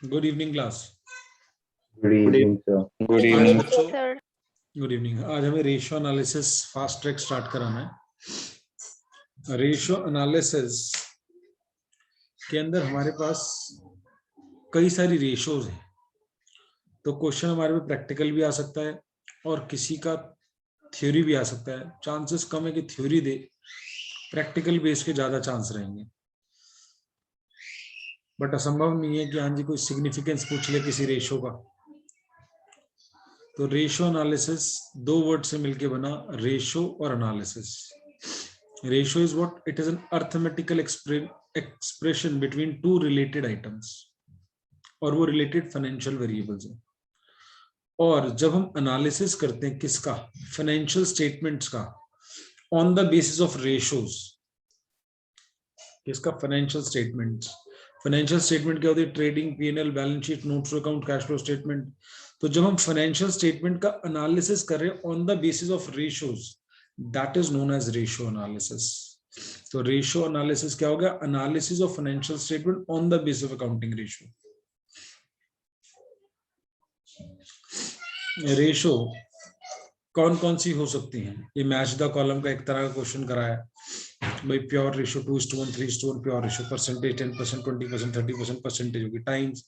Good evening class. Good evening sir. Good आज evening बच्चों good evening. आज हमें ratio analysis fast track start कराना है। रेशियो एनालिसिस के अंदर हमारे पास कई सारी रेशियोज हैं, तो क्वेश्चन हमारे में प्रैक्टिकल भी आ सकता है और किसी का थ्योरी भी आ सकता है। चांसेस कम है कि थ्योरी दे, प्रैक्टिकल बेस के ज्यादा चांस रहेंगे, बट असंभव नहीं है कि हाँ जी कोई सिग्निफिकेंस पूछ ले किसी रेशियो का। तो रेशियो एनालिसिस दो वर्ड से मिलके बना, रेशियो और analysis. Ratio is what? It is an arithmetical expression between two related items, और वो रिलेटेड फाइनेंशियल वेरिएबल्स हैं। और जब हम एनालिसिस करते हैं किसका? फाइनेंशियल स्टेटमेंट्स का, on the basis of ratios. किसका? Financial statements. फाइनेंशियल स्टेटमेंट क्या होती है? Trading, PNL, balance sheet, notes to account, cash flow statement. तो जब हम फाइनेंशियल स्टेटमेंट का एनालिसिस कर रहे हैं on the basis of ratios, that is known as ratio analysis. तो रेशियो एनालिसिस क्या हो गया? Analysis of financial statement on the basis of accounting ratio. Ratio कौन कौन सी हो सकती हैं? ये मैच द कॉलम का एक तरह का क्वेश्चन कराया भाई। Pure ratio 2:1, 3:1, pure ratio, percentage 10%, 20%, 30% percentage होगी, टाइम्स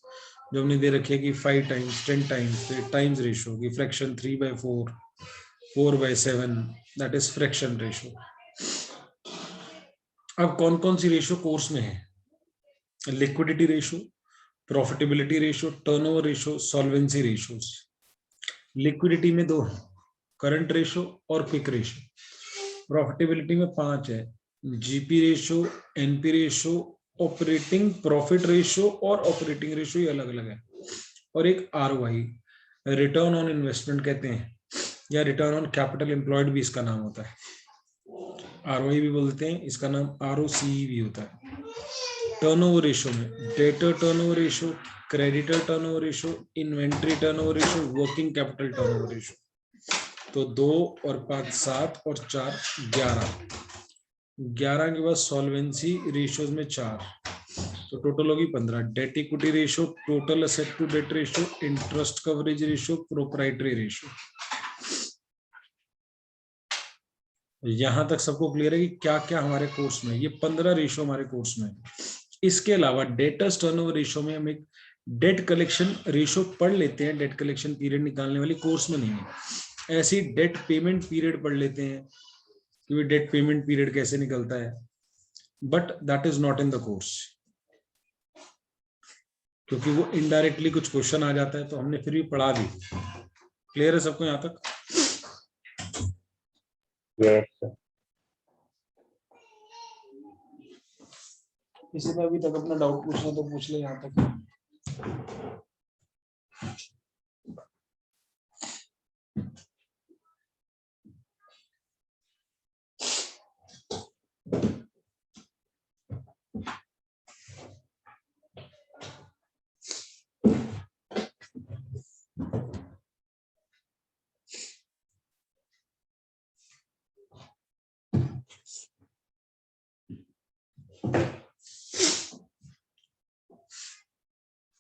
जो हमने दे रखी है कि 5 टाइम्स, 10 टाइम्स, तो टाइम्स रेशियो होगी। Fraction 3/4, 4/7, that is fraction ratio. अब कौन कौन सी रेशियो कोर्स में है? Liquidity ratio, profitability ratio, turnover ratio, solvency ratios. Liquidity में 2 है, करंट रेशियो और क्विक रेशियो। प्रॉफिटेबिलिटी में 5 है, GP ratio, NP ratio, operating profit ratio और ऑपरेटिंग रेशियो, ये अलग अलग है। और एक आरओआई, रिटर्न ऑन इन्वेस्टमेंट कहते हैं, या रिटर्न ऑन कैपिटल एम्प्लॉयड भी इसका नाम होता है। आरओआई भी बोलते हैं, इसका नाम आरओसीई भी होता है। टर्नओवर रेशियो में debtor turnover ratio, creditor turnover ratio, inventory turnover ratio, working capital turnover ratio. तो 2 और 5 7 और 4 11 के बाद सॉल्वेंसी रेशियोज में 4, तो टोटल होगी 15। Debt equity ratio, total asset to debt ratio, interest coverage ratio, proprietary ratio. यहां तक सबको क्लियर है कि क्या क्या हमारे कोर्स में? ये 15 रेशियो हमारे कोर्स में है। इसके अलावा डेटर्स टर्नओवर रेशियो में हम एक डेट कलेक्शन रेशियो पढ़ लेते हैं, डेट कलेक्शन पीरियड निकालने वाली, कोर्स में नहीं है। ऐसी डेट पेमेंट पीरियड पढ़ लेते हैं कि डेट पेमेंट पीरियड कैसे निकलता है, but that is not in the course, क्योंकि वो इनडायरेक्टली कुछ क्वेश्चन आ जाता है, तो हमने फिर भी पढ़ा दी। क्लियर है सबको यहाँ तक? Yes sir. किसी ने अभी तक अपना डाउट पूछना तो पूछ ले यहाँ तक।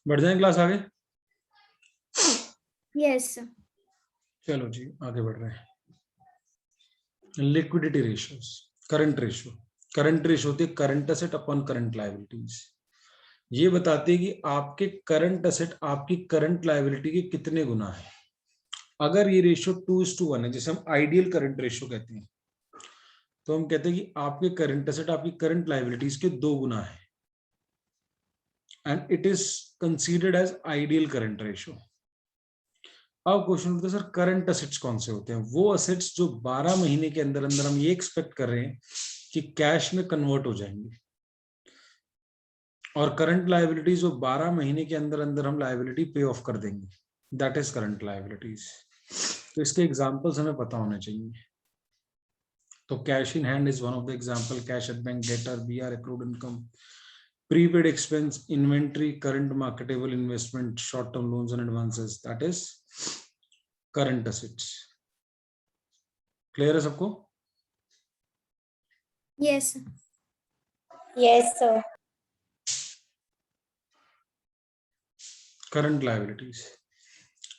बढ़ जाए क्लास आगे? यस चलो जी आगे बढ़ रहे हैं। Liquidity ratios, current ratio. Current ratio होती है current asset upon current liabilities. ये बताती है कि आपके करंट एसेट आपकी करंट लायबिलिटी के कितने गुना है। अगर ये रेशियो 2:1 है, जिसे हम आइडियल करंट रेशियो कहते हैं, तो हम कहते हैं कि आपके करंट एसेट आपकी करंट लायबिलिटीज के 2 गुना है, and it is considered as ideal current ratio. अब क्वेश्चन उठता है सर करंट एसेट्स कौन से होते हैं? वो एसेट्स जो 12 महीने के अंदर अंदर हम ये एक्सपेक्ट कर रहे हैं कि कैश में कन्वर्ट हो जाएंगे, और करंट लायबिलिटीज जो 12 महीने के अंदर अंदर हम लायबिलिटी पे ऑफ कर देंगे, दैट इज करंट लायबिलिटीज। तो इसके एग्जांपल्स हमें पता होने चाहिए। तो cash in hand is one of the example, cash at bank, debtor, BR, accrued income, prepaid expense, inventory, current marketable investment, short term loans and advances, that is current assets. Clear है सबको? Yes yes sir. Current liabilities,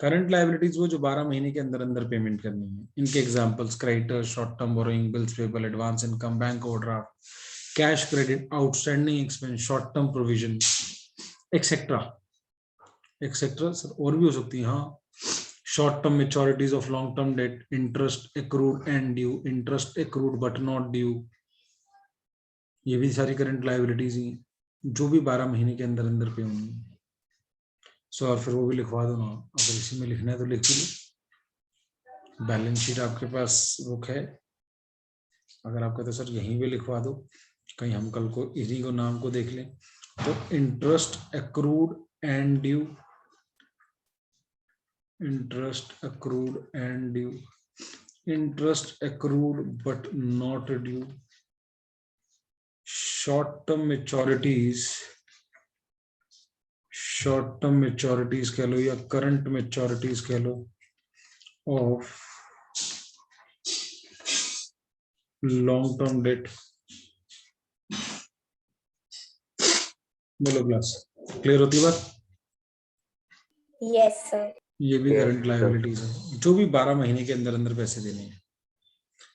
current liabilities वो जो 12 महीने के अंदर अंदर payment करनी है। इनके examples creditor, short term borrowing, bills payable, advance income, bank overdraft, cash credit, outstanding expense, short term provision etcetera etcetera. Sir और भी हो सकती है, हाँ, short term मैच्योरिटीज of long term debt, interest accrued and due, interest accrued but not due, ये भी सारी current liabilities ही जो भी 12 महीने के अंदर अंदर पे होंगी। सो और फिर वो भी लिखवा दो ना, अगर इसी में लिखना है तो लिख लो। बैलेंस शीट आपके पास बुक है, अगर आप कहते सर यहीं पे लिखवा दो, कहीं हम कल को इन्हीं को नाम को देख लें, तो interest accrued and due, interest accrued and due, interest accrued but not due, short term maturities कह लो या current maturities कह लो of long term debt। बोलो क्लास, क्लियर होती बात? Yes sir. ये भी Yes, करंट sir. लायबिलिटीज है जो भी 12 महीने के अंदर अंदर पैसे देने हैं।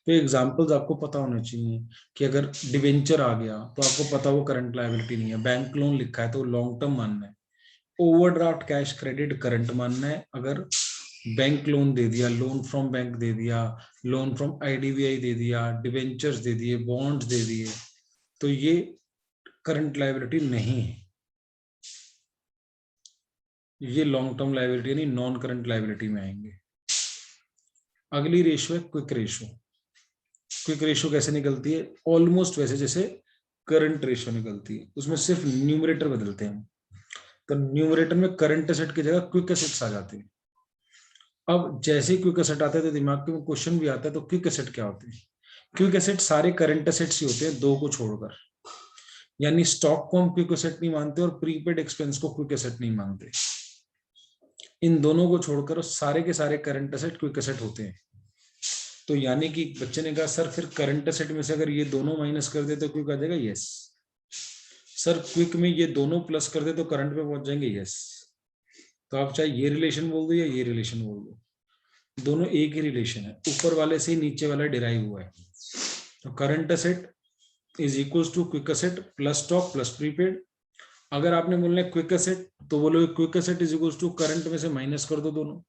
तो एग्जांपल्स आपको पता होने चाहिए कि अगर डिवेंचर आ गया तो आपको पता वो करंट लायबिलिटी नहीं है, बैंक लोन लिखा है तो लॉन्ग टर्म मानना है, ओवरड्राफ्ट कैश क्रेडिट करंट मानना है, अगर बैंक लोन दे दिया, लोन फ्रॉम बैंक दे दिया, लोन फ्रॉम आईडीबीआई दे दिया, डिवेंचर्स दे दिए, बॉन्ड्स दे दिए, तो ये करंट लायबिलिटी नहीं है, ये लॉन्ग टर्म लायबिलिटी यानी नॉन करंट लायबिलिटी में आएंगे। अगली रेशो है क्विक रेशो। क्विक रेशो कैसे निकलती है? ऑलमोस्ट वैसे जैसे करंट रेशो निकलती है, उसमें सिर्फ न्यूमरेटर बदलते हैं। तो न्यूमरेटर में करंट एसेट की जगह क्विक एसेट्स आ जाते हैं। अब जैसे क्विक एसेट आते हैं तो दिमाग में क्वेश्चन भी आता है, तो क्विक एसेट क्या होते हैं? क्विक एसेट सारे करंट एसेट्स ही होते हैं, दो को छोड़कर, यानी स्टॉक को हम क्विक एसेट नहीं मानते और प्रीपेड एक्सपेंस को क्विक एसेट नहीं मानते। इन दोनों को छोड़कर सारे के सारे करंट एसेट क्विक एसेट होते हैं। तो यानी कि बच्चे ने कहा सर फिर करंट एसेट में से अगर ये दोनों माइनस कर दे तो क्विक आ जाएगा? यस। सर क्विक में ये दोनों प्लस कर दे तो करंट पे पहुंच जाएंगे? यस। तो आप चाहे ये रिलेशन बोल दो या ये रिलेशन बोल दो, दोनों एक ही रिलेशन है, ऊपर वाले से ही नीचे वाला डिराइव हुआ है। तो current asset is equals to quick asset plus stock plus prepaid. अगर आपने बोलना है क्विक एसेट तो बोलो quick asset is equals to current में से माइनस कर दो दोनों।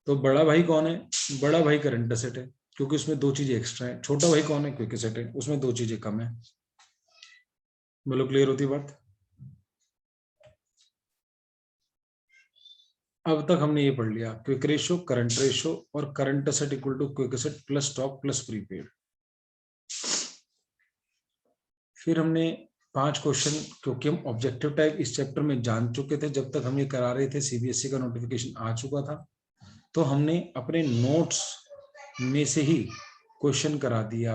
तो बड़ा भाई कौन है? बड़ा भाई करंट एसेट है क्योंकि उसमें दो चीजें एक्स्ट्रा है। छोटा भाई कौन है? क्विक एसेट है, उसमें दो चीजें कम है। बोलो क्लियर होती बात? अब तक हमने ये पढ़ लिया, क्विक रेशो, करंट रेशो और current asset equal to quick asset plus stock plus prepaid. फिर हमने 5 क्वेश्चन, क्योंकि हम ऑब्जेक्टिव टाइप इस चैप्टर में जान चुके थे, जब तक हम ये करा रहे थे सीबीएसई का नोटिफिकेशन आ चुका था, तो हमने अपने नोट्स में से ही क्वेश्चन करा दिए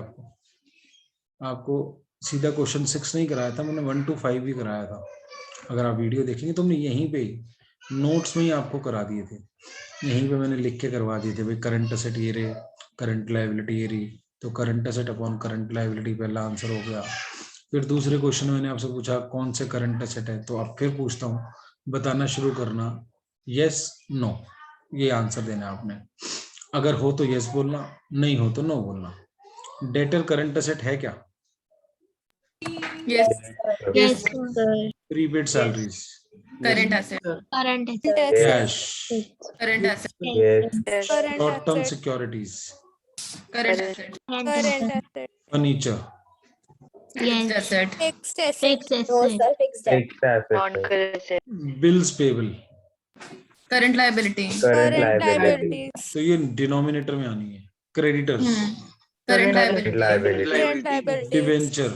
आपको सीधा क्वेश्चन 6 नहीं कराया था, मैंने 1 to 5 भी कराया था। अगर आप वीडियो देखेंगे तो हमने यहीं पे नोट्स में ही आपको करा दिए थे, यहीं पे मैंने लिख के करवा दिए थे भाई करंट एसेट ये रहे, करंट लायबिलिटी ये रही, तो current asset upon current liability पहला आंसर हो गया। फिर दूसरे क्वेश्चन में मैंने आपसे पूछा कौन से करंट एसेट है, तो अब फिर पूछता हूँ, बताना शुरू करना, यस नो, ये आंसर देना आपने। अगर हो तो यस बोलना, नहीं हो तो नो बोलना। डेटर करंट एसेट है क्या? Yes, yes sir. Prepaid salaries, Current asset. Current cash, Current asset. Yes. Short term securities, Current asset. Current furniture, Fixed asset. Fixed asset no sir fixed Fixed asset. Bills payable, Current liability. Current liability. तो ये denominator में आनी है। Creditors, Current liability. Liability. Debenture,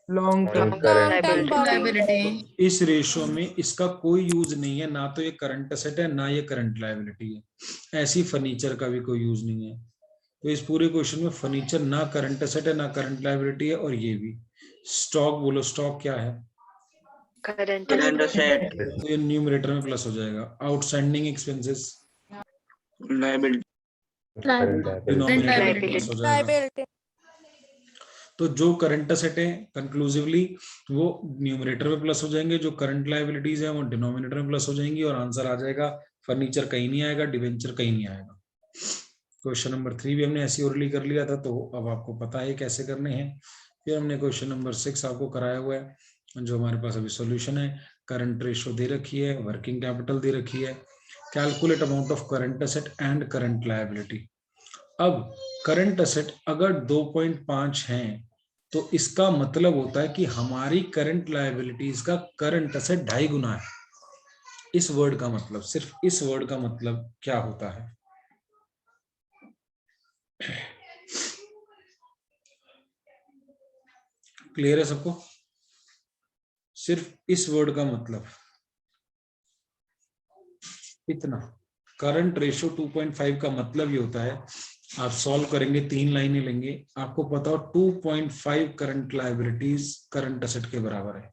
long term Current Liability. इस ratio में इसका कोई use नहीं है, ना तो ये करंट एसेट है ना ये करंट लायबिलिटी है। ऐसी फर्नीचर का भी कोई यूज नहीं है। तो इस पूरे क्वेश्चन में फर्नीचर ना करंट एसेट है ना करंट लायबिलिटी है, और ये भी। स्टॉक बोलो, स्टॉक क्या है? current asset तो ये न्यूमरेटर में प्लस हो जाएगा। Outstanding expenses liability Current denominator में liability. प्लस हो जाएगा। तो जो करंट असेट है कंक्लूसिवली वो न्यूमरेटर में प्लस हो जाएंगे, जो करंट लायबिलिटीज है वो डिनोमिनेटर में प्लस हो जाएंगी, और आंसर आ जाएगा फर्नीचर कहीं नहीं आएगा, डिवेंचर कहीं नहीं आएगा। क्वेश्चन नंबर 3 भी हमने ऐसे ओरली कर लिया था, तो अब आपको पता है कैसे करने हैं। फिर हमने क्वेश्चन नंबर 6 आपको कराया हुआ है, जो हमारे पास अभी सॉल्यूशन है। करंट रेशो दे रखी है, वर्किंग कैपिटल दे रखी है, calculate amount of current asset and current liability. अब करंट असेट अगर 2.5 हैं तो इसका मतलब होता है कि हमारी करंट लायबिलिटीज का करंट असेट 2.5 गुना है। इस वर्ड का मतलब, सिर्फ इस वर्ड का मतलब क्या होता है? क्लियर है सबको? सिर्फ इस वर्ड का मतलब इतना, करंट रेशो 2.5 का मतलब ये होता है, आप सॉल्व करेंगे 3 लाइनें लेंगे, आपको पता हो 2.5 करंट लायबिलिटीज करंट असेट के बराबर है।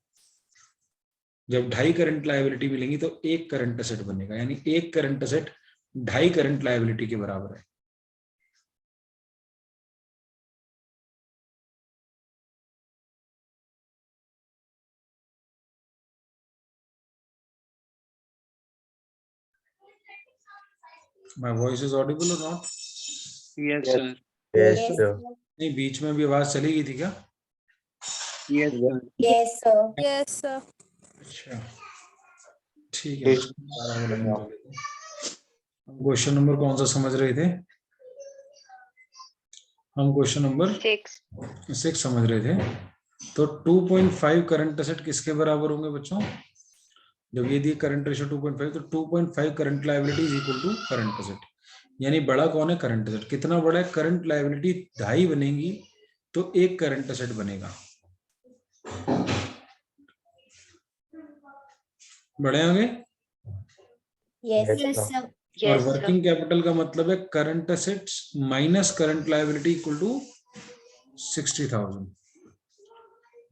जब 2.5 करंट लायबिलिटी मिलेंगी तो 1 करंट असेट बनेगा, यानी 1 करंट असेट 2.5 करंट लायबिलिटी के बराबर है। My voice is audible or not? Yes, sir. Yes, sir. नहीं, बीच में भी आवाज चली गई थी क्या? Yes, sir. Yes, sir. Yes, sir. अच्छा, ठीक है। हम क्वेश्चन नंबर कौन सा समझ रहे थे? हम क्वेश्चन नंबर 6 समझ रहे थे। तो 2.5 करंट असेट किसके बराबर होंगे बच्चों? जब ये दिए करंट रेशो 2.5, तो 2.5 current liability is equal to current asset. यानी बड़ा कौन है? Current asset. कितना बड़ा है? करंट लायबिलिटी 2.5 बनेगी तो 1 करंट असेट बनेगा। बड़े होंगे? Yes, Yes, sir. sir. और वर्किंग कैपिटल का मतलब है current assets minus current liability equal to 60,000।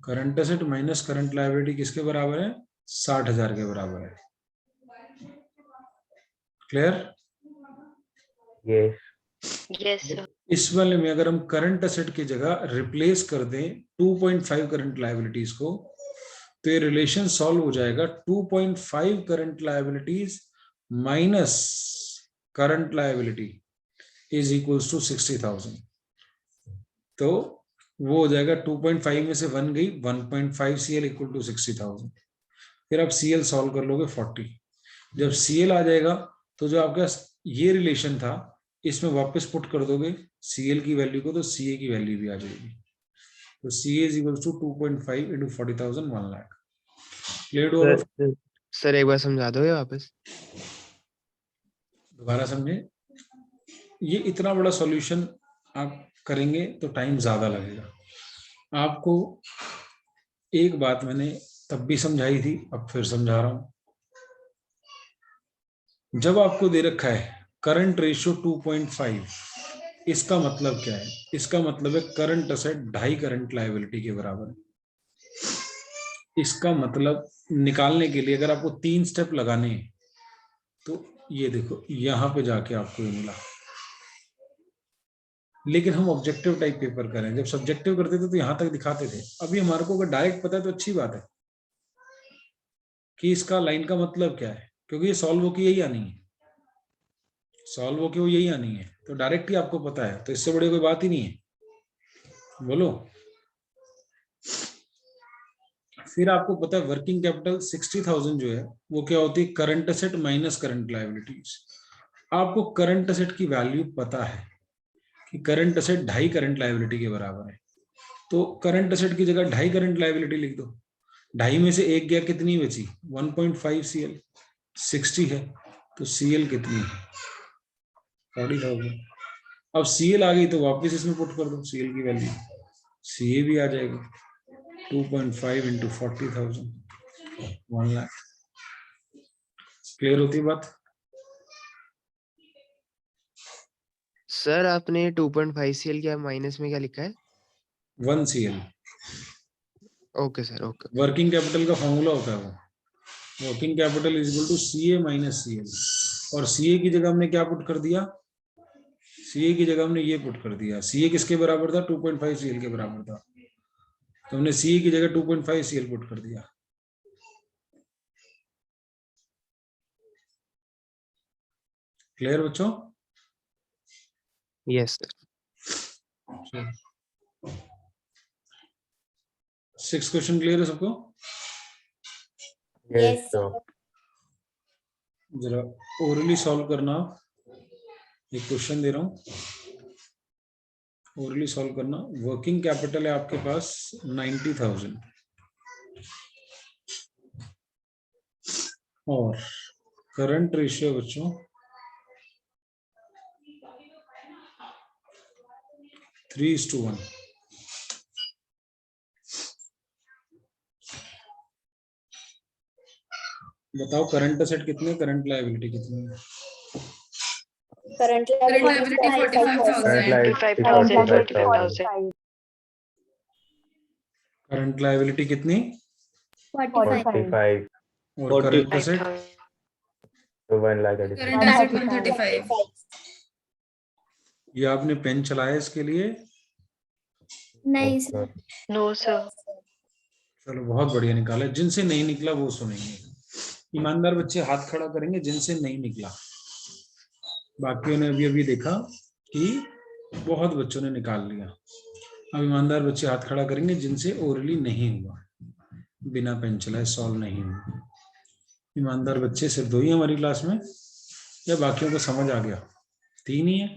Current asset minus current liability किसके बराबर है? 60,000 के बराबर है। क्लियर? Yes. Yes, sir. इस वाले में अगर हम करंट असेट की जगह रिप्लेस कर दें 2.5 करंट लायबिलिटीज को, तो ये रिलेशन सॉल्व हो जाएगा 2.5 current liabilities minus current liability is equals to 60,000। तो वो हो जाएगा 2.5 में से 1 गई, 1.5 CL इक्वल टू 60,000। फिर आप CL सॉल्व कर लोगे 40। जब CL आ जाएगा तो जो आपका ये रिलेशन था इसमें वापस पुट कर दोगे CL की वैल्यू को, तो CA की वैल्यू भी आ जाएगी। तो CA is equal to 2.5 into 40,000, 1 lakh. Clear हो? सर एक बार समझा दोगे वापस? दोबारा समझे? ये इतना बड़ा सॉल्यूशन आप करेंगे तो टाइम ज्यादा लगेगा। आपको एक बात मैंने तब भी समझाई थी, अब फिर समझा रहा हूं। जब आपको दे रखा है करंट रेशियो 2.5, इसका मतलब क्या है? इसका मतलब है करंट असेट 2.5 करंट लायबिलिटी के बराबर है। इसका मतलब निकालने के लिए अगर आपको 3 स्टेप लगाने हैं, तो ये देखो यहां पे जाके आपको ये मिला। लेकिन हम ऑब्जेक्टिव टाइप पेपर करें, जब सब्जेक्टिव करते थे तो यहां तक दिखाते थे। अभी हमारे को अगर डायरेक्ट पता है तो अच्छी बात है कि इसका लाइन का मतलब क्या है, क्योंकि ये सॉल्व होके यही आनी है, सॉल्व होके वो यही आनी है, तो डायरेक्ट ही आपको पता है, तो इससे बड़ी कोई बात ही नहीं है। बोलो। फिर आपको पता है वर्किंग कैपिटल 60,000 जो है वो क्या होती है? Current asset minus current liabilities. आपको करंट असेट की वैल्यू पता है कि करंट असेट 2.5 करंट लायबिलिटी के बराबर है, तो करंट असेट की जगह 2.5 करंट लायबिलिटी लिख दो। 2.5 में से 1 गया, कितनी बची? 1.5 CL। 60 है तो CL कितनी है? 40,000। अब CL आ गई तो वापस इसमें पुट कर दो CL की वैल्यू, CA भी आ जाएगा 2.5 into 40,000, 1 लाख। क्लियर होती है बात? सर आपने 2.5 CL क्या माइनस में क्या लिखा है? 1 CL। Okay sir, okay. Working capital का फॉर्मूला होता है वो, working capital is equal to CA minus CL। और CA की जगह हमने क्या पुट कर दिया? CA की जगह हमने ये पुट कर दिया। CA किसके बराबर था? 2.5 CL के बराबर था। तो हमने सी की जगह 2.5 सीएल पुट कर दिया। क्लियर बच्चों? Yes sir. 6 क्वेश्चन क्लियर है सबको? Yes, sir. जरा ओरली सॉल्व करना। एक क्वेश्चन दे रहा हूं, ओरली सॉल्व करना। वर्किंग कैपिटल है आपके पास 90,000 और करंट रेशियो बच्चों 3:1। बताओ करंट असेट कितने, करंट लायबिलिटी कितनी है? Current Current liability liability 45,000. 45,000. 45,000. Current liability कितनी 45 और current asset 5,000. to 1,35,000. Current asset 135. ये आपने पेन चलाया इसके लिए? नहीं Yes, sir. No, sir. चलो बहुत बढ़िया निकाला। जिनसे नहीं निकला वो सुनेंगे। ईमानदार बच्चे हाथ खड़ा करेंगे जिनसे नहीं निकला। बाकियों ने अभी अभी देखा कि बहुत बच्चों ने निकाल लिया। अब ईमानदार बच्चे हाथ खड़ा करेंगे जिनसे ओरली नहीं हुआ, बिना पेन चलाए सॉल्व नहीं हुआ। ईमानदार बच्चे सिर्फ 2 ही हमारी क्लास में, या बाकियों को समझ आ गया? 3 ही है,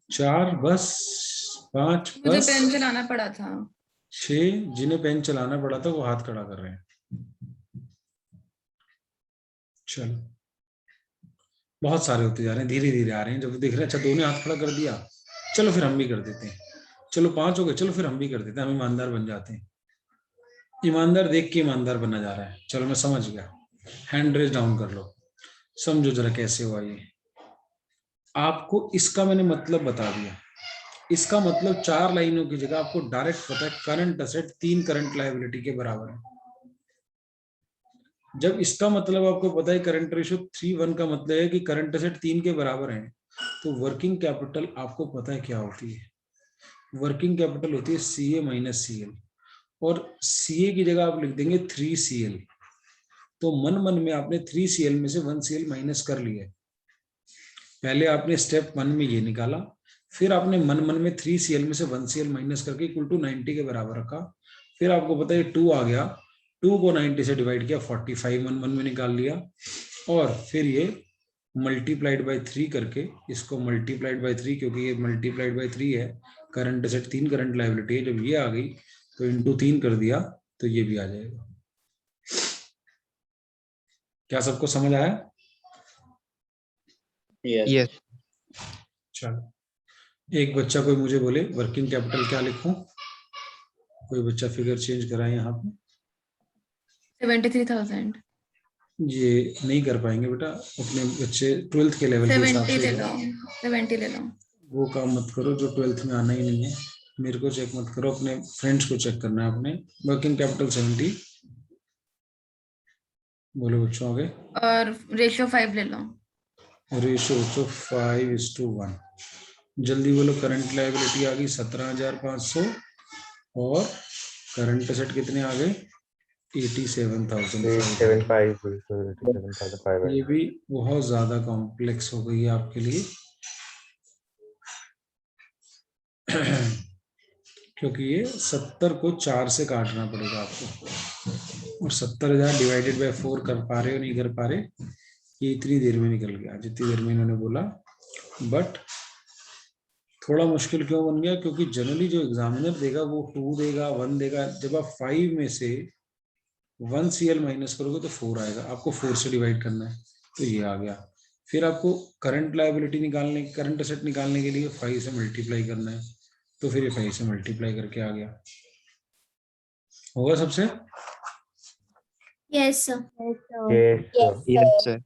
4 बस, 5 मुझे बस, पेन चलाना पड़ा था। 6 जिन्हें पेन चलाना पड़ा था वो हाथ खड़ा कर रहे हैं। चलो बहुत सारे होते जा रहे हैं, धीरे धीरे आ रहे हैं। जब देख रहे हैं अच्छा 2 ने हाथ खड़ा कर दिया, चलो फिर हम भी कर देते हैं। चलो 5 हो गए, चलो फिर हम भी कर देते हैं। हम ईमानदार बन जाते हैं। ईमानदार देख के ईमानदार बना जा रहा है। चलो मैं समझ गया। हैंड रेज डाउन कर लो, समझो जरा कैसे हुआ ये। आपको इसका मैंने मतलब बता दिया। इसका मतलब 4 लाइनों की जगह आपको डायरेक्ट पता है करंट असेट 3 करंट लायबिलिटी के बराबर है। जब इसका मतलब आपको पता है करंट रेशियो 3:1 का मतलब है कि करंट असेट 3 के बराबर है, तो वर्किंग कैपिटल आपको पता है क्या होती है? वर्किंग कैपिटल होती है CA माइनस CL, और CA की जगह आप लिख देंगे 3CL। तो मन मन में आपने 3CL में से 1CL माइनस कर लिया। पहले आपने स्टेप 1 में ये निकाला, फिर आपने मन मन में 3CL में से 1CL माइनस करके इक्वल टू 90 के बराबर रखा। फिर आपको पता है 2 आ गया, 2 को 90 से डिवाइड किया, 45 मन मन में निकाल लिया। और फिर ये मल्टीप्लाइड बाय 3 करके, इसको मल्टीप्लाइड बाय 3, क्योंकि ये मल्टीप्लाइड बाय 3 है, करंट असेट 3 करंट लायबिलिटी है। जब ये आ गई तो इंटू 3 कर दिया, तो ये भी आ जाएगा। क्या सबको समझ आया? Yes. यस चलो एक बच्चा कोई मुझे बोले वर्किंग कैपिटल क्या लिखूं? कोई बच्चा फिगर चेंज कराए यहाँ पे। 73,000. ये नहीं कर पाएंगे बेटा, अपने बच्चे 12th के लेवल के हिसाब 70 ले से। लो, 70 ले लो। वो काम मत करो जो 12th में आना ही नहीं है। मेरे को चेक मत करो, अपने फ्रेंड्स को चेक करना है। अपने वर्किंग कैपिटल 70। बोलो बच्चों आगे। और रेशियो 5 ले लो। रेशियो बच्चों 5:1। जल्दी बोलो। करंट लायबिलिटी आ गई 17,500 और करंट असेट कितने आ गए? 87,000। 87,500. ये भी बहुत ज्यादा कॉम्प्लेक्स हो गई है आपके लिए क्योंकि ये 70 को 4 से काटना पड़ेगा आपको, और 70,000 डिवाइडेड बाय 4 कर पा रहे हो नहीं कर पा रहे, ये इतनी देर में निकल गया जितनी देर में इन्होंने बोला। बट थोड़ा मुश्किल क्यों बन गया? क्योंकि जनरली जो एग्जामिनर देगा वो 2 देगा, 1 देगा। जब आप 5 में से 1CL माइनस करोगे तो 4 आएगा, आपको 4 से डिवाइड करना है, तो ये आ गया। फिर आपको करंट लायबिलिटी निकालने, करंट असेट निकालने के लिए 5 से मल्टीप्लाई करना है, तो फिर ये 5 से मल्टीप्लाई करके आ गया। होगा सबसे? Yes, sir. Yes, sir. Yes sir.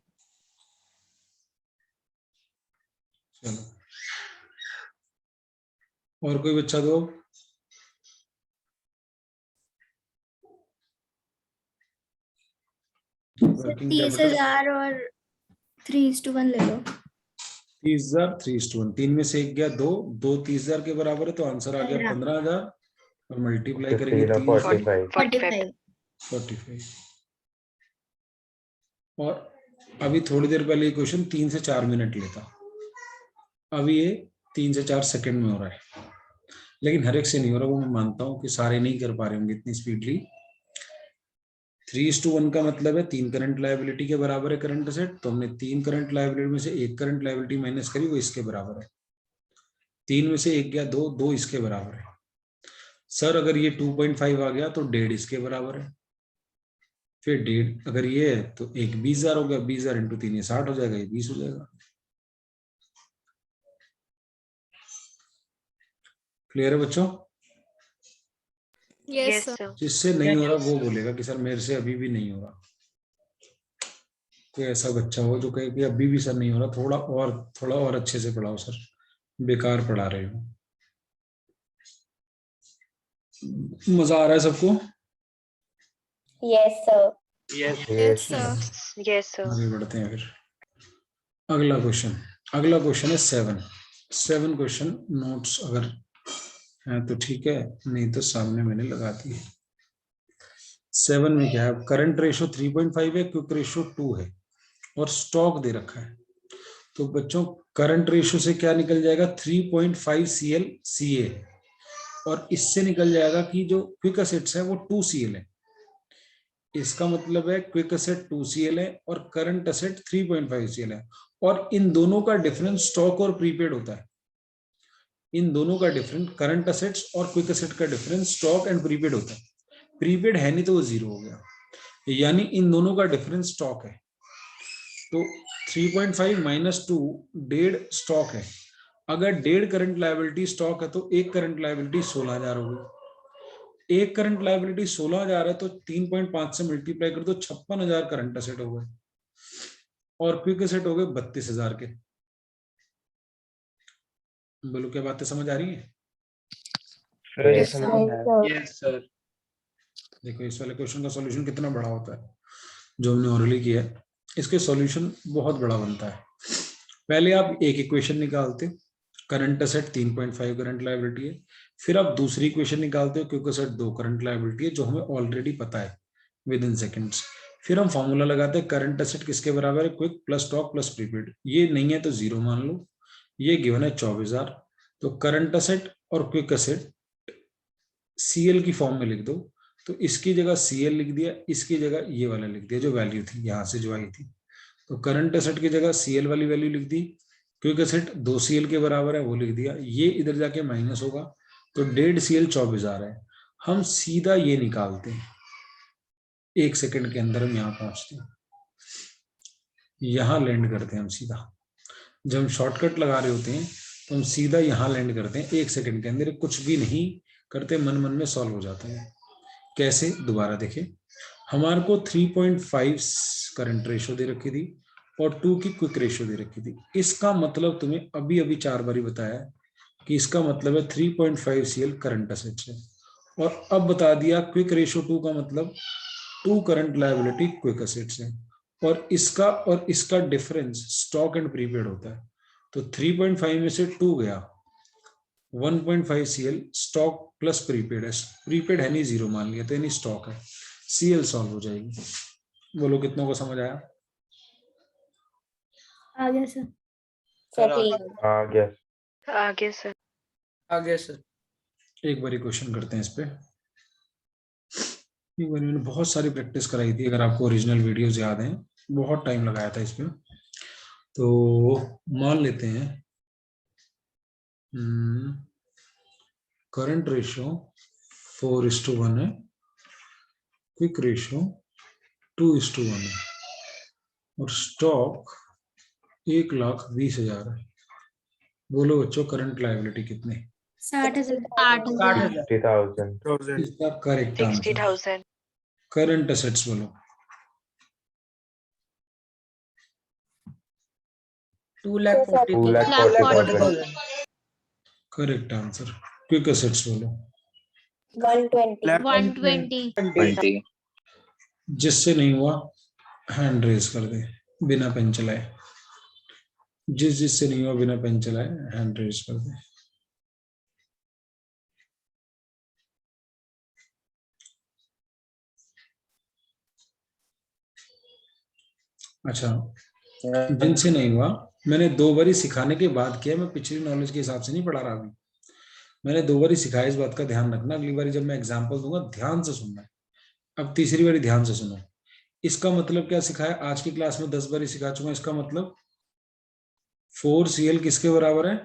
चलो और कोई बच्चा दो। वर्किंग कैपिटल 30,000 और 3:1 ले लो। 30,000 3:1। 3 में से 1 गया 2, 2 30,000 के बराबर है, तो आंसर आ गया 15,000। और मल्टीप्लाई करेंगे 15 और 3 से 45 45 45। और अभी थोड़ी देर पहले ये क्वेश्चन 3 से 4 मिनट लेता, अभी ये 3 से 4 सेकंड में हो रहा है। लेकिन हर एक से नहीं हो रहा, वो मैं मानता हूँ कि सारे नहीं कर पा रहे होंगे इतनी स्पीडली। 3:1 का मतलब है 3 करंट लायबिलिटी के बराबर है करंट असेट, तो हमने 3 करंट लायबिलिटी में से 1 करंट लायबिलिटी माइनस करी, वो इसके बराबर है। 3 में से 1 गया 2, 2 इसके बराबर है। सर अगर ये 2.5 आ गया तो 1.5 इसके बराबर है, फिर 1.5 अगर ये है तो 20,000 हो गया, 20,000 इंटू 3 ये 60 हो जाएगा, ये 20 हो जाएगा। क्लियर है बच्चों? Yes, Yes, sir. sir. जिससे नहीं हो रहा वो बोलेगा कि सर मेरे से अभी भी नहीं हो रहा। कोई ऐसा बच्चा हो जो कहे कि अभी भी सर नहीं हो रहा, थोड़ा और अच्छे से पढ़ाओ सर, बेकार पढ़ा रहे हो। मजा आ रहा है सबको? Yes, sir. Yes. Yes, sir. Yes, sir. आगे बढ़ते हैं फिर। अगला क्वेश्चन है 7 क्वेश्चन नोट्स अगर है तो ठीक है, नहीं तो सामने मैंने लगा दिए। 7 में क्या है, करंट रेशो 3.5 है, क्विक रेशो 2 है और स्टॉक दे रखा है। तो बच्चों करंट रेशो से क्या निकल जाएगा, 3.5 CL CA, और इससे निकल जाएगा कि जो क्विक असेट्स है वो 2 CL है। इसका मतलब है क्विक असेट 2 CL है और करंट असेट 3.5 CL है, और इन दोनों का डिफरेंस स्टॉक और प्रीपेड होता है। इन दोनों का डिफरेंस, करंट असेट्स और क्विक असेट का डिफरेंस स्टॉक एंड प्रीपेड होता है। प्रीपेड है नहीं तो वो 0 हो गया, यानी इन दोनों का डिफरेंस स्टॉक है। तो 3.5 माइनस 2 1.5 स्टॉक है। अगर 1.5 करंट लायबिलिटी स्टॉक है तो एक करंट लायबिलिटी 16,000 होगी। एक करंट लायबिलिटी 16,000 है तो 3.5 से मल्टीप्लाई कर दो, 56,000 करंट असेट हो गए और क्विक असेट हो गए 32,000 के। बोलो क्या बातें समझ आ रही है? Yes, sir. Yes, sir. देखो इस वाले क्वेश्चन का सॉल्यूशन कितना बड़ा होता है जो हमने ऑलरेडी किया है, इसके सॉल्यूशन बहुत बड़ा बनता है। पहले आप एक इक्वेशन निकालते हो, करंट असेट 3.5 करंट लायबिलिटी है, फिर आप दूसरी इक्वेशन निकालते हो क्योंकि असेट 2 करंट लायबिलिटी है, जो हमें ऑलरेडी पता है विद इन सेकेंड्स। फिर हम फॉर्मूला लगाते हैं करंट असेट किसके बराबर है, quick plus stock plus prepaid. ये नहीं है तो 0 मान लो, ये गिवन है 24,000। तो करंट असेट और क्विक असेट CL की फॉर्म में लिख दो, तो इसकी जगह CL लिख दिया, इसकी जगह ये वाला लिख दिया जो वैल्यू थी यहां से जो आई थी। तो करंट असेट की जगह CL वाली वैल्यू लिख दी, क्विक असेट 2 CL के बराबर है वो लिख दिया, ये इधर जाके माइनस होगा तो 1.5 CL 24,000 है। हम सीधा ये निकालते हैं, 1 सेकंड के अंदर हम यहाँ पहुंचते हैं, यहाँ लैंड करते हैं हम सीधा। जब हम शॉर्टकट लगा रहे होते हैं तो हम सीधा यहाँ लैंड करते हैं 1 सेकंड के अंदर, कुछ भी नहीं करते, मन मन में सॉल्व हो जाता है। कैसे, दोबारा देखें, हमारे को 3.5 करंट रेशो दे रखी थी और 2 की क्विक रेशो दे रखी थी। इसका मतलब तुम्हें अभी अभी 4 बारी बताया कि इसका मतलब है 3.5 CL करंट असेट्स है, और अब बता दिया क्विक रेशो 2 का मतलब 2 करंट लायबिलिटी क्विक असेट्स है, और इसका डिफरेंस स्टॉक एंड प्रीपेड होता है। तो 3.5 में से 2 गया, 1.5 CL स्टॉक प्लस प्रीपेड है, प्रीपेड है नहीं 0 मान लिया तो यानी स्टॉक है, CL सॉल्व हो जाएगी। बोलो कितनों को समझ आया? आ गया सर। सर, आ गया आगे sir. आगे सर। एक बार क्वेश्चन करते हैं इस पे। एक बार मैंने बहुत सारी प्रैक्टिस कराई थी, अगर आपको ओरिजिनल वीडियोस याद हैं, बहुत टाइम लगाया था इस पे। तो मान लेते हैं करंट रेशो 4:1 है, क्विक रेशो 2:1 है, और स्टॉक 1,20,000 है। बोलो बच्चों करंट लायबिलिटी कितने? 60,000। 60,000 इसका करेक्ट आंसर 60,000. करंट असेट्स बोलो। 2,40,000 करेक्ट आंसर। क्विक असेट्स बोलो। 120। 20. जिससे नहीं हुआ हैंड रेज कर दे बिना पेन चलाए। जिससे नहीं हुआ बिना पेन चलाए हैंड रेज कर दे। अच्छा, जिनसे नहीं हुआ, मैंने 2 बारी सिखाने के बाद किया, मैं पिछली नॉलेज के हिसाब से नहीं पढ़ा रहा अभी। मैंने 2 बारी सिखाया, इस बात का ध्यान रखना। अगली बारी जब मैं एग्जाम्पल दूंगा ध्यान से सुनना है। अब तीसरी बारी ध्यान से सुनो। इसका मतलब क्या सिखाया? आज की क्लास में 10 बारी सिखा चुका। इसका मतलब 4Cl किसके बराबर है?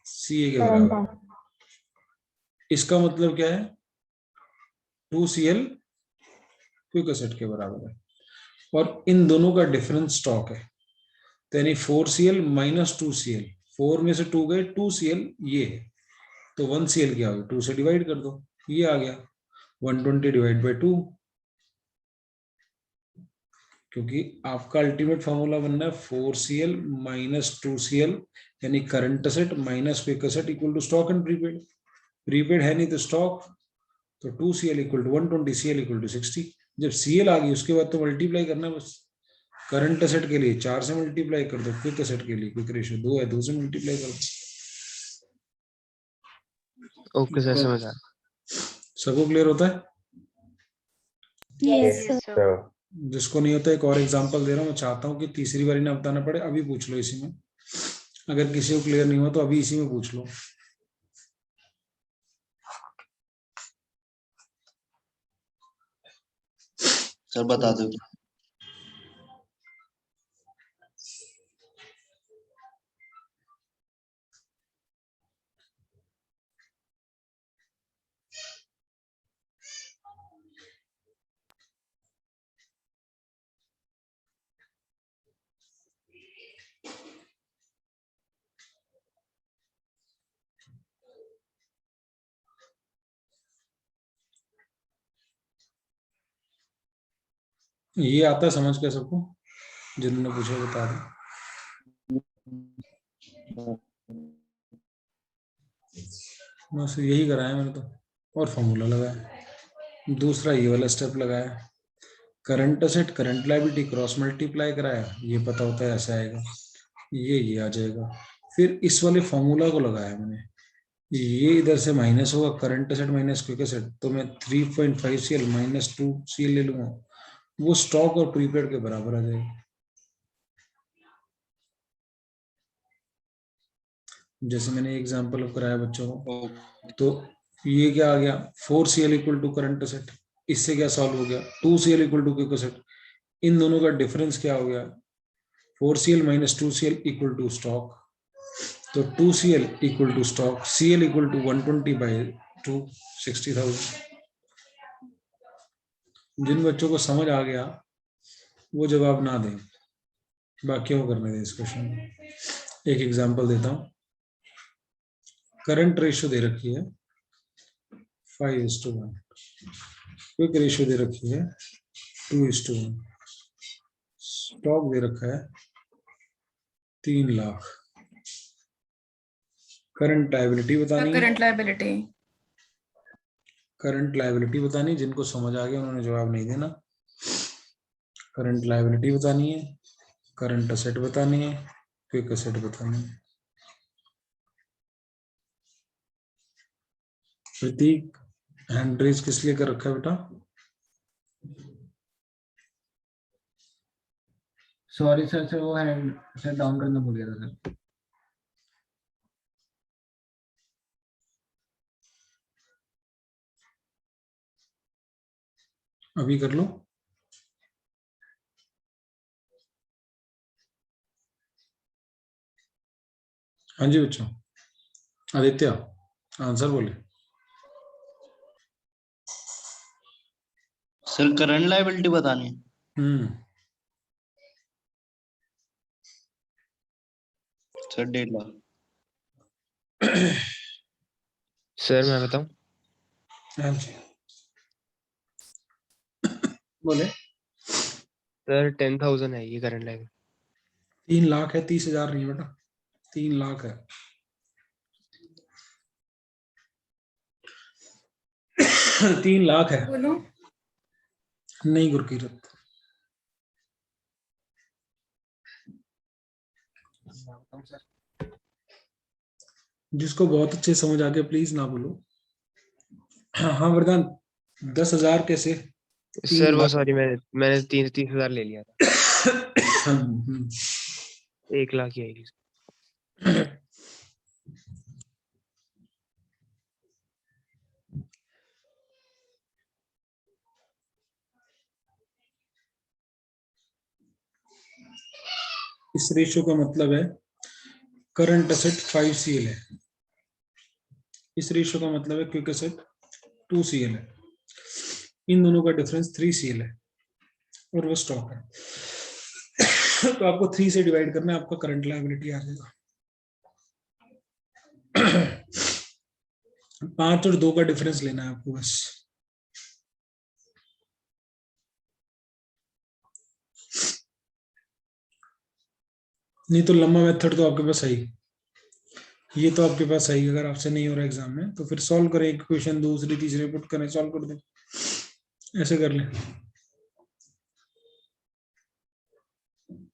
Ca के बराबर है। इसका मतलब क्या है? 2Cl क्विक एसिड के बराबर है। और इन दोनों का डिफरेंस स्टॉक है, तो यानी 4Cl माइनस 2Cl, 4 में से 2 गए, 2Cl ये है, तो 1Cl क्या होगा? 2 से डिवाइड कर दो, ये आ गया 120 डिवाइड बाई 2, क्योंकि आपका अल्टीमेट फॉर्मूला बनना है 4Cl माइनस 2Cl, यानी current asset minus quick asset equal to stock and prepaid. Prepaid है नहीं तो स्टॉक, तो 2Cl equal to 120, Cl equal to 60। जब Cl आ गई उसके बाद तो मल्टीप्लाई करना है बस। करंट एसेट के लिए 4 से मल्टीप्लाई कर दो, क्विक एसेट के लिए क्विक रेशियो 2 है, 2 से मल्टीप्लाई कर दो। ओके सर, समझ आ सबको क्लियर होता है? Yes, sir. Yes, sir. sir. जिसको नहीं होता, एक और एग्जांपल दे रहा हूँ। मैं चाहता हूँ कि तीसरी बारी ना बताना पड़े, अभी पूछ लो इसी में। अगर किसी को क्लियर नहीं हुआ तो अभी इसी में पूछ लो। सर बता दो। ये आता है समझ के सबको? जिन्होंने पूछा बता दो। बस यही कराया मैंने तो, और फॉर्मूला लगाया। दूसरा ये वाला स्टेप लगाया, current asset current liability cross multiply कराया, ये पता होता है ऐसे आएगा, ये आ जाएगा। फिर इस वाले फॉर्मूला को लगाया मैंने, ये इधर से माइनस होगा, current asset minus quick asset, तो मैं 3.5Cl माइनस 2Cl ले लूंगा, वो स्टॉक और प्रीपेड के बराबर आ जाएगा। जैसे मैंने एग्जांपल अब कराया बच्चों को, तो ये क्या आ गया? 4Cl equal to current asset, इससे क्या सॉल्व हो गया? 2Cl equal to quick asset, इन दोनों का डिफरेंस क्या हो गया? 4Cl minus 2Cl equal to stock, तो 2Cl equal to stock, Cl equal to 120 by 2, 60,000। जिन बच्चों को समझ आ गया वो जवाब ना दें, बाकियों को करने दें इस क्वेश्चन में। एक एग्जांपल देता हूं। करंट रेशियो दे रखी है 5:1, क्विक रेशियो दे रखी है 2:1, स्टॉक दे रखा है 3 लाख। करंट लायबिलिटी बतानी है, करंट लायबिलिटी। करंट लायबिलिटी बतानी, जिनको समझ आ गया उन्होंने जवाब नहीं देना। करंट लायबिलिटी बतानी है, करंट एसेट बतानी है, क्विक एसेट बतानी है। प्रतीक हैंड रेज किस लिए कर रखा है बेटा? सॉरी सर, सर वो हैंड सर डाउन करना भूल गया था सर। अभी कर लो। हाँ जी बच्चों, आदित्य आंसर बोले। सर करंट लायबिलिटी बतानी है। सर 1.5 लाख। सर मैं बताऊं? हाँ जी बोले। सर 10,000 है ये करंट लायबिलिटी। 3 लाख है, 30,000 नहीं बेटा, 3 लाख है। 3 लाख है। बोलो। नहीं गुरकीरत, जिसको बहुत अच्छे समझ आ गया प्लीज ना बोलो। हाँ वरदान, 10,000 कैसे? सर वो सॉरी मैंने 30,000 ले लिया था। 1 लाख ही आएगी। इस रेशियो का मतलब है करंट एसेट 5 CL है, इस रेशियो का मतलब है क्विक एसेट 2 CL है, इन दोनों का डिफरेंस 3 CL है और वो स्टॉक है। तो आपको 3 से डिवाइड करना है, आपका करंट लायबिलिटी आ जाएगा। 5 और 2 का डिफरेंस लेना है आपको बस। नहीं तो लंबा मेथड तो आपके पास है ही, ये तो आपके पास है ही। अगर आपसे नहीं हो रहा एग्जाम में तो फिर सॉल्व करें, एक क्वेश्चन दूसरी तीसरी पुट करें, सॉल्व कर दें, ऐसे कर लें।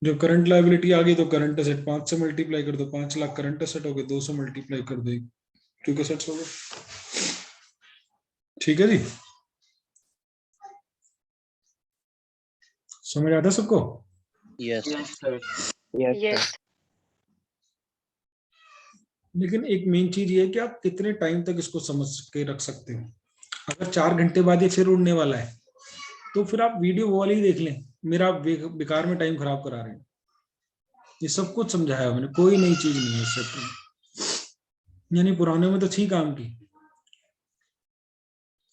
जब करंट लायबिलिटी आ गई तो करंट एसेट 5 से मल्टीप्लाई कर दो, 5 लाख करंट एसेट हो गए, 2 से मल्टीप्लाई कर दो, क्योंकि एसेट्स हो गए। ठीक है जी, समझ आता सबको? Yes sir. Yes. लेकिन एक मेन चीज ये है कि आप कितने टाइम तक इसको समझ के रख सकते हो। अगर 4 घंटे बाद ये फिर उड़ने वाला है तो फिर आप वीडियो वो वाली ही देख लें, मेरा आप बेकार में टाइम खराब करा रहे हैं। ये सब कुछ समझाया मैंने, कोई नई चीज नहीं है इस चैप्टर में। यानी पुराने में तो थी काम की,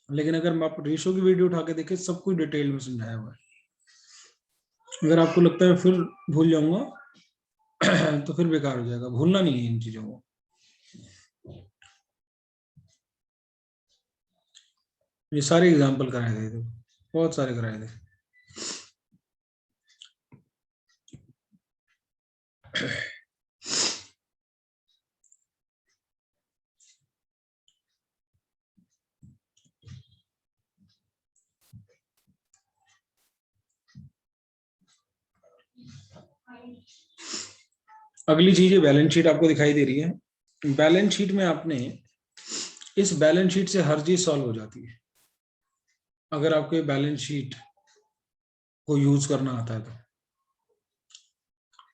लेकिन अगर आप रेशो की वीडियो उठा के देखें, सब कुछ डिटेल में समझाया हुआ है। अगर आपको लगता है फिर भूल जाऊंगा तो फिर बेकार हो जाएगा, भूलना नहीं है इन चीजों को। ये सारे एग्जाम्पल कराए थे, तो बहुत सारे कराए थे। अगली चीज है बैलेंस शीट, आपको दिखाई दे रही है। बैलेंस शीट में आपने इस बैलेंस शीट से हर चीज सॉल्व हो जाती है अगर आपको बैलेंस शीट को यूज करना आता है तो।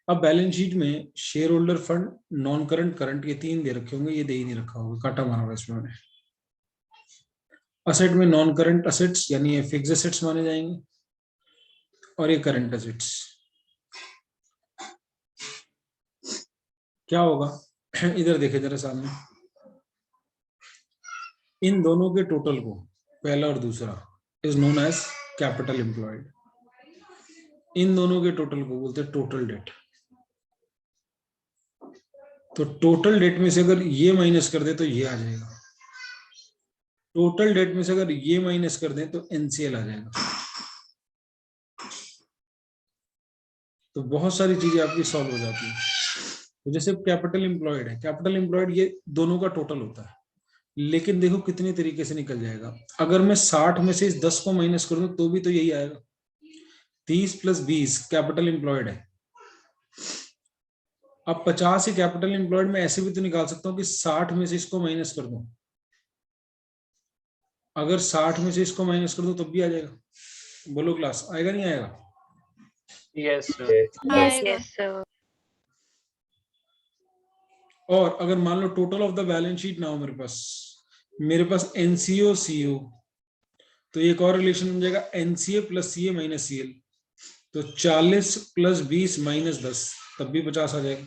अब बैलेंस शीट में share holder fund, non current, current, ये 3 दे रखे होंगे, ये दे ही नहीं रखा होगा, काटा मारा हुआ इसमें मैंने। असेट में नॉन करंट असेट्स यानी ये फिक्स असेट्स माने जाएंगे, और ये करंट असेट्स। क्या होगा इधर देखे जरा सामने, इन दोनों के टोटल को, पहला और दूसरा, is known as capital employed. इन दोनों के टोटल को बोलते हैं टोटल डेट। तो टोटल डेट में से अगर ये माइनस कर दे तो ये आ जाएगा, टोटल डेट में से अगर ये माइनस कर दें तो एनसीएल आ जाएगा। तो बहुत सारी चीजें आपकी सॉल्व हो जाती है। तो जैसे कैपिटल एम्प्लॉयड है, कैपिटल एम्प्लॉयड ये दोनों का टोटल होता है, लेकिन देखो कितने तरीके से निकल जाएगा। अगर मैं 60 में से इस 10 को माइनस कर दूं तो भी तो यही आएगा। 30 + 20 कैपिटल एम्प्लॉयड है। अब 50 ही कैपिटल एम्प्लॉयड में ऐसे भी तो निकाल सकता हूँ कि 60 में से इसको माइनस कर दूं। अगर 60 में से इसको माइनस कर दूं तब भी आ जाएगा। बोलो क्लास, आएगा नहीं आएगा? Yes sir. Yes, sir. और अगर मान लो total of the balance sheet ना हो मेरे पास एनसीओ सीओ, तो एक और रिलेशन बन जाएगा एनसीए + सीए - सीएल। तो 40 + 20 - 10, तब भी 50 आ जाएगा।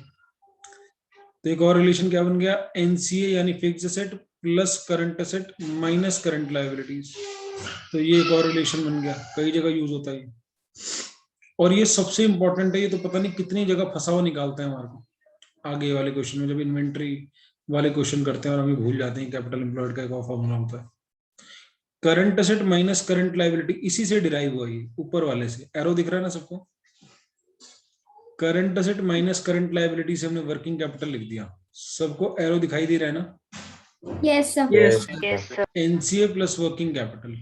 तो एक और रिलेशन क्या बन गया, एनसीए यानी fix asset plus current asset minus current liabilities. तो ये एक और रिलेशन बन गया, कई जगह यूज होता है। और ये सबसे इंपॉर्टेंट है, ये तो पता नहीं कितनी जगह फंसा हुआ निकालते हैं हमारे को आगे वाले क्वेश्चन में, जब इन्वेंट्री वाले क्वेश्चन करते हैं और हमें भूल जाते हैं कैपिटल एम्प्लॉयड का एक फॉर्मूला होता है। Current asset minus current liability इसी से डिराइव हुआ है, ऊपर वाले से। एरो दिख रहा है ना सबको? Current asset minus current liability से हमने वर्किंग कैपिटल लिख दिया। सबको एरो दिखाई दे रहा है ना? Yes sir. Yes. Yes, sir. NCA + working capital.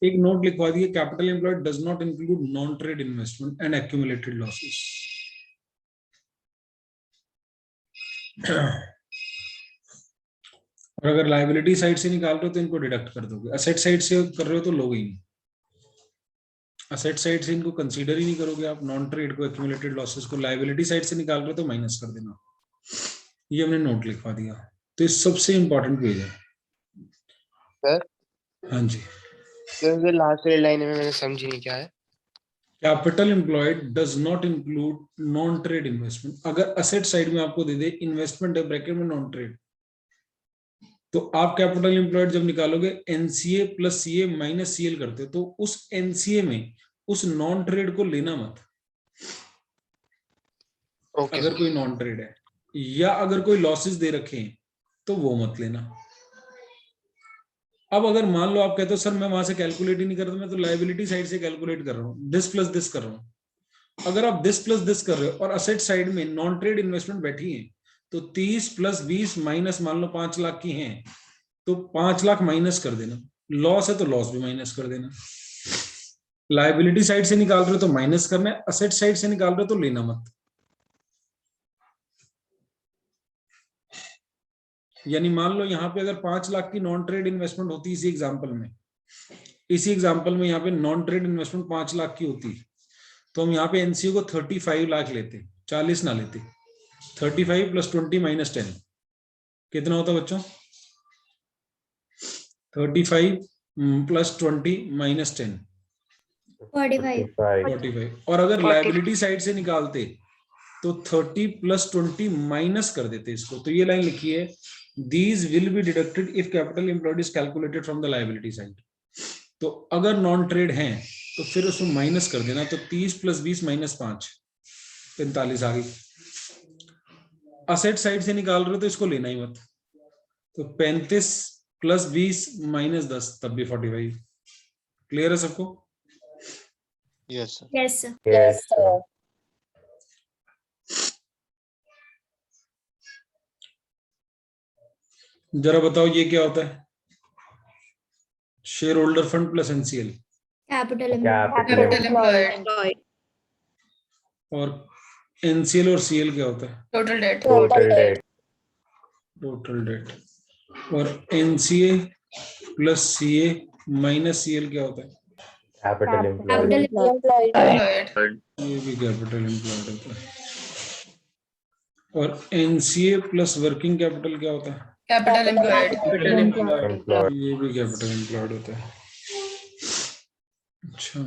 एक नोट लिखवा दिए, capital employed does not include non trade investment and accumulated losses. और अगर लायबिलिटी साइड से निकाल रहे हो तो इनको डिडक्ट कर दोगे, असेट साइड से कर रहे हो तो लोगे ही नहीं, असेट साइड से इनको कंसीडर ही नहीं करोगे आप, नॉन ट्रेड को, एक्यूमुलेटेड लॉसेस को, लायबिलिटी साइड से निकाल रहे हो तो माइनस कर देना। ये हमने नोट लिखवा दिया। तो इस सबसे इंपॉर्टेंट पेज है सर। हाँ जी, तो लास्ट वाली लाइन में मैंने समझी नहीं क्या है। Capital employed does not include non trade investment. अगर असेट साइड में आपको दे दे इन्वेस्टमेंट है ब्रैकेट में नॉन ट्रेड, तो आप कैपिटल एम्प्लॉयड जब निकालोगे NCA plus CA minus CL करते हो, तो उस एनसीए में उस नॉन ट्रेड को लेना मत। ओके अगर कोई नॉन ट्रेड है या अगर कोई लॉसेस दे रखे हैं तो वो मत लेना। अब अगर मान लो आप कहते हो सर मैं वहां से कैलकुलेट ही नहीं कर रहा, मैं तो लायबिलिटी साइड से कैलकुलेट कर रहा हूँ, दिस प्लस दिस कर रहा हूँ। अगर आप दिस प्लस दिस कर रहे हो और असेट साइड में नॉन ट्रेड इन्वेस्टमेंट बैठी है, तो 30 प्लस 20 माइनस मान लो 5 लाख की है तो 5 लाख माइनस कर देना, लॉस है तो लॉस भी माइनस कर देना। लायबिलिटी साइड से निकाल रहे हो तो माइनस करना है, असेट साइड से निकाल रहे हो तो लेना मत। यानी मान लो यहाँ पे अगर 5 लाख की नॉन ट्रेड इन्वेस्टमेंट होती इसी एग्जांपल में यहाँ पे नॉन ट्रेड इन्वेस्टमेंट 5 लाख की होती, तो हम यहाँ पे एनसीओ को 35 लाख लेते, 40 ना लेते। 35 प्लस 20 माइनस 10 कितना होता बच्चों? 35 प्लस 20 माइनस 10 45। और अगर लायबिलिटी साइड से निकालते तो 30 प्लस 20 माइनस कर देते इसको। तो ये लाइन लिखी है, these will be deducted if capital employed is calculated from the liability side। तो अगर नॉन ट्रेड है तो फिर उसमें माइनस कर देना, तो 30 प्लस 20 माइनस 5 45 आ गई। असेट साइड से निकाल रहे हो तो इसको लेना ही मत, तो 35 प्लस 20 माइनस 10 तब भी 45। क्लियर है सबको? Yes sir. Yes, sir. Yes, sir. जरा बताओ ये क्या होता है? Share holder fund plus NCL. Capital capital employed, और एनसीएल और सीएल क्या होता है? Total debt, Total debt. Total debt. और NCA plus CA minus CL क्या होता है? Capital employed. एम्प्लॉयड, ये भी कैपिटल एम्प्लॉयड होता है। और एनसीए प्लस वर्किंग कैपिटल क्या होता है? Capital employed, Employed. ये भी कैपिटल एम्प्लॉयड होता है। अच्छा,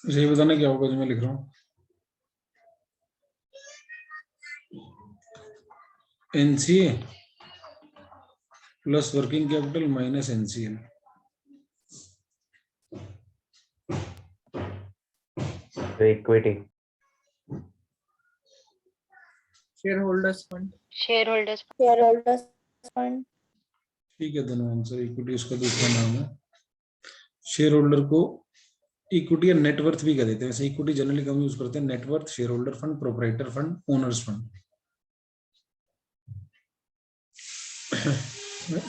ये बताना क्या होगा जो मैं लिख रहा हूँ? NCA plus working capital minus NCL. Equity. shareholders fund, shareholders, fund. ठीक है, दोनों आंसर। इक्विटी उसका दूसरा नाम है। शेयर होल्डर को इक्विटी या नेटवर्थ भी कह देते हैं, वैसे इक्विटी जनरली कम यूज करते हैं। Net worth, share holder fund, proprietor fund, owner's fund.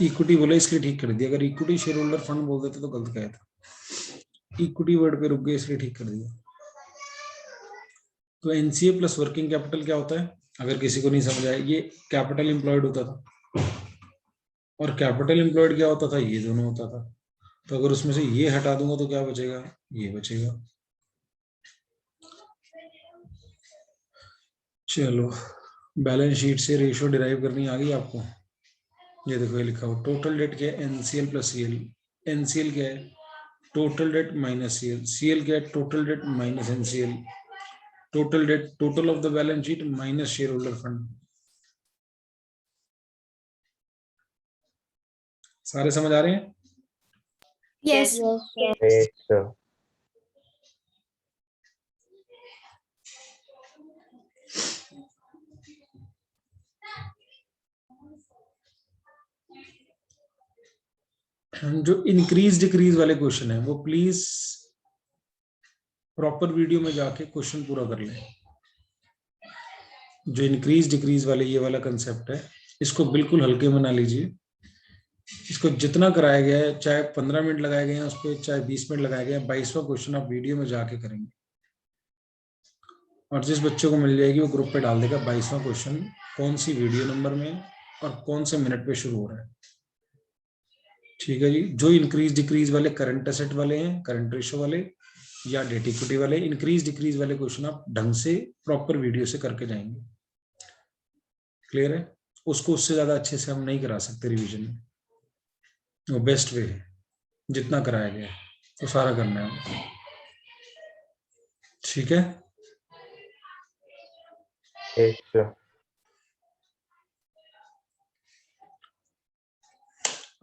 Equity बोला इसलिए ठीक कर दिया, अगर इक्विटी शेयर होल्डर फंड बोल देते तो गलत कहा था। इक्विटी वर्ड पे रुक गए इसलिए ठीक कर दिया। तो एनसीए प्लस वर्किंग कैपिटल क्या होता है? अगर किसी को नहीं समझ आया, ये कैपिटल एम्प्लॉयड होता था और कैपिटल एम्प्लॉयड क्या होता था? ये दोनों होता था। तो अगर उसमें से ये हटा दूंगा तो क्या बचेगा? ये बचेगा। चलो बैलेंस शीट से रेशियो डिराइव करनी आ गई आपको। ये देखो ये लिखा हो टोटल डेट क्या है एनसीएल प्लस सीएल। एनसीएल क्या है total debt minus CL. CL क्या है total debt minus NCL. Total debt total of the balance sheet minus share holder fund. सारे समझ आ रहे हैं? Yes. Yes, sir. जो इंक्रीज डिक्रीज वाले क्वेश्चन है वो प्लीज प्रॉपर वीडियो में जाके क्वेश्चन पूरा कर लें। जो इंक्रीज डिक्रीज वाले ये वाला कंसेप्ट है इसको बिल्कुल हल्के में ना लीजिए। इसको जितना कराया गया है चाहे 15 मिनट लगाए गए हैं उस पर चाहे 20 मिनट लगाया गया है 22वां क्वेश्चन आप वीडियो में जाके करेंगे और जिस बच्चे को मिल जाएगी वो ग्रुप पे डाल देगा 22वां क्वेश्चन कौन सी वीडियो नंबर में और कौन से मिनट पे शुरू हो रहा है। ठीक है जी। जो इंक्रीज डिक्रीज वाले करंट एसेट वाले हैं करंट रेशो वाले या डेट इक्विटी वाले इंक्रीज डिक्रीज वाले क्वेश्चन आप ढंग से प्रॉपर वीडियो से करके जाएंगे। क्लियर है? उसको उससे ज्यादा अच्छे से हम नहीं करा सकते रिवीजन में। वो बेस्ट वे है जितना कराया गया है तो सारा करना है। ठीक है? Yes, sir.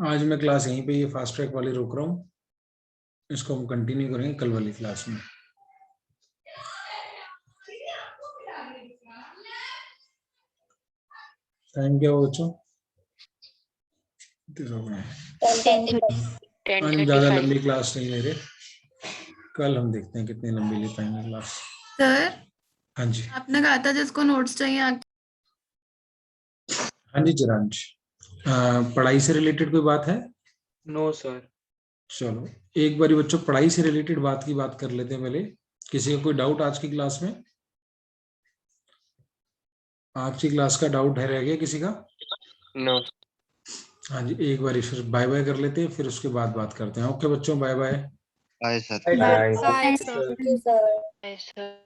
आज मैं क्लास यहीं पे ये फास्ट ट्रैक वाली रोक रहा हूँ। इसको हम कंटिन्यू करेंगे कल वाली क्लास में। टाइम क्या हो बच्चों? 10:30. ज्यादा लंबी क्लास नहीं ले रहे। कल हम देखते हैं कितनी लंबी ले पाएंगे क्लास। सर हाँ जी। आपने कहा था जिसको नोट्स चाहिए हाँ जी चिरांश, पढ़ाई से रिलेटेड कोई बात है? No sir. चलो एक बारी बच्चों पढ़ाई से रिलेटेड बात की बात कर लेते हैं पहले। किसी का कोई डाउट आज की क्लास में? आज की क्लास का डाउट है रह गया किसी का? नो। हाँ जी एक बारी फिर बाय बाय कर लेते हैं फिर उसके बाद बात करते हैं। ओके बच्चों bye bye. Bye, sir. Bye. Bye, sir. Thank you, sir. Yes, sir.